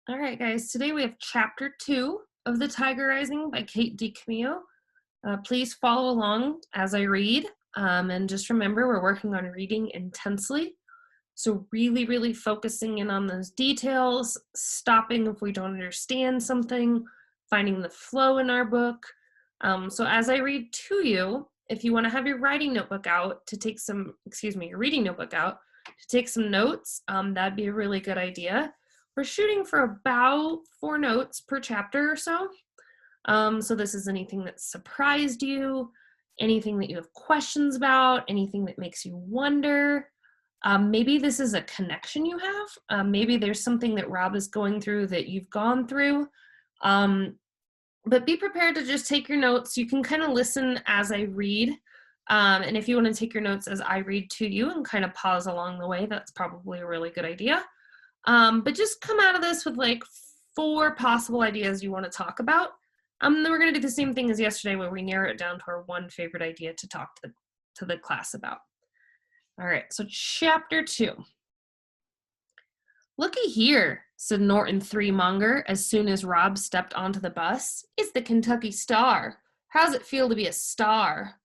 All right, guys, today we have chapter 2 of The Tiger Rising by Kate DiCamillo. Please follow along as I read. And just remember, we're working on reading intensely. So, really focusing in on those details, stopping if we don't understand something, finding the flow in our book. So, as I read to you, if you want to have your writing notebook out to take some, your reading notebook out to take some notes, that'd be a really good idea. We're shooting for about 4 notes per chapter or so. So this is anything that surprised you, anything that you have questions about, anything that makes you wonder. Maybe this is a connection you have. Maybe there's something that Rob is going through that you've gone through. But be prepared to just take your notes. You can kind of listen as I read. And if you want to take your notes as I read to you and kind of pause along the way, that's probably a really good idea. But just come out of this with like 4 possible ideas you want to talk about. Then we're going to do the same thing as yesterday where we narrow it down to our one favorite idea to talk to the class about. All right, so chapter 2. "Looky here," said Norton Threemonger as soon as Rob stepped onto the bus. "It's the Kentucky Star. How's it feel to be a star?"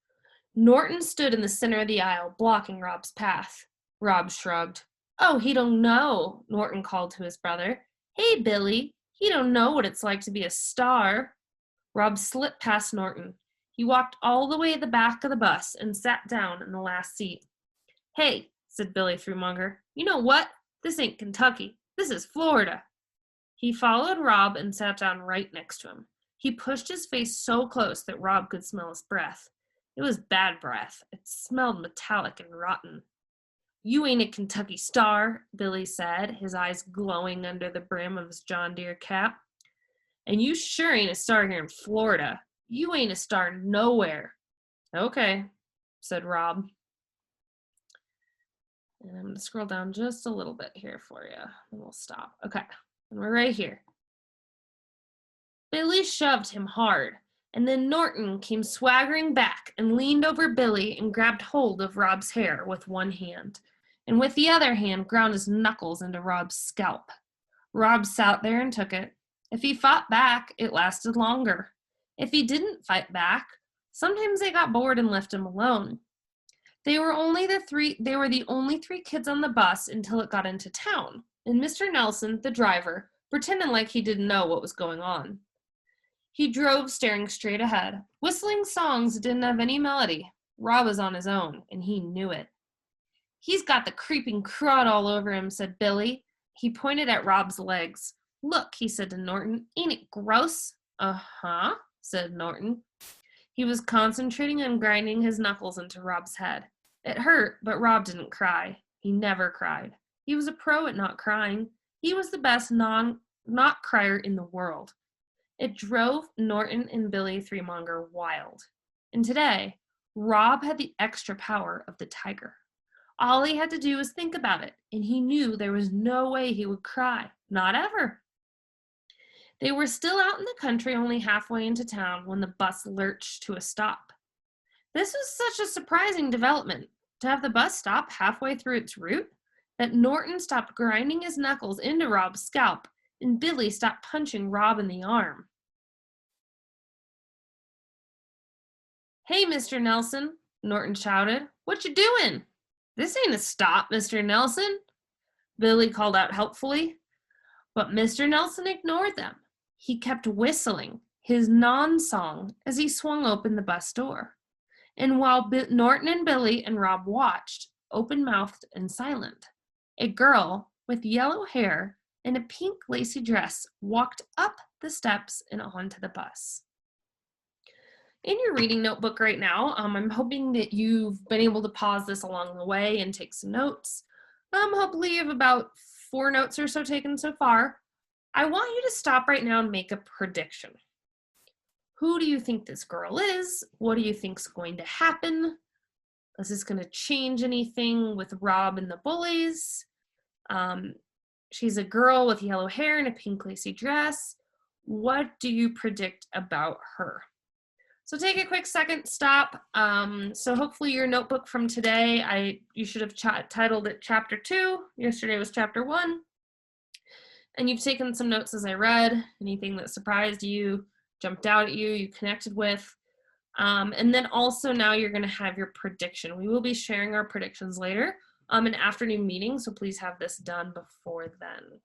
Norton stood in the center of the aisle, blocking Rob's path. Rob shrugged. "Oh, he don't know," Norton called to his brother. "Hey, Billy, he don't know what it's like to be a star." Rob slipped past Norton. He walked all the way to the back of the bus and sat down in the last seat. "Hey," said Billy Threemonger, "you know what? This ain't Kentucky. This is Florida." He followed Rob and sat down right next to him. He pushed his face so close that Rob could smell his breath. It was bad breath. It smelled metallic and rotten. "You ain't a Kentucky Star," Billy said, his eyes glowing under the brim of his John Deere cap. "And you sure ain't a star here in Florida. You ain't a star nowhere." "Okay," said Rob. And I'm going to scroll down just a little bit here for you, and we'll stop. Okay, and we're right here. Billy shoved him hard, and then Norton came swaggering back and leaned over Billy and grabbed hold of Rob's hair with one hand, and with the other hand ground his knuckles into Rob's scalp. Rob sat there and took it. If he fought back, it lasted longer. If he didn't fight back, sometimes they got bored and left him alone. They were the only 3 kids on the bus until it got into town, and Mr. Nelson, the driver, pretended like he didn't know what was going on. He drove staring straight ahead, whistling songs that didn't have any melody. Rob was on his own, and he knew it. "He's got the creeping crud all over him," said Billy. He pointed at Rob's legs. "Look," he said to Norton, "ain't it gross?" "Uh-huh," said Norton. He was concentrating on grinding his knuckles into Rob's head. It hurt, but Rob didn't cry. He never cried. He was a pro at not crying. He was the best not crier in the world. It drove Norton and Billy Threemonger wild. And today, Rob had the extra power of the tiger. All he had to do was think about it, and he knew there was no way he would cry. Not ever. They were still out in the country, only halfway into town, when the bus lurched to a stop. This was such a surprising development, to have the bus stop halfway through its route, that Norton stopped grinding his knuckles into Rob's scalp, and Billy stopped punching Rob in the arm. "Hey, Mr. Nelson," Norton shouted. "What you doing?" "This ain't a stop, Mr. Nelson," Billy called out helpfully. But Mr. Nelson ignored them. He kept whistling his non-song as he swung open the bus door. And while Norton and Billy and Rob watched, open-mouthed and silent, a girl with yellow hair and a pink lacy dress walked up the steps and onto the bus. In your reading notebook right now, I'm hoping that you've been able to pause this along the way and take some notes. Hopefully you have about 4 notes or so taken so far. I want you to stop right now and make a prediction. Who do you think this girl is? What do you think's going to happen? Is this going to change anything with Rob and the bullies? She's a girl with yellow hair and a pink lacy dress. What do you predict about her? So take a quick second, stop. So hopefully your notebook from today, you should have titled it Chapter 2. Yesterday was Chapter 1. And you've taken some notes as I read, anything that surprised you, jumped out at you, you connected with. And then also now you're going to have your prediction. We will be sharing our predictions later in afternoon meetings, so please have this done before then.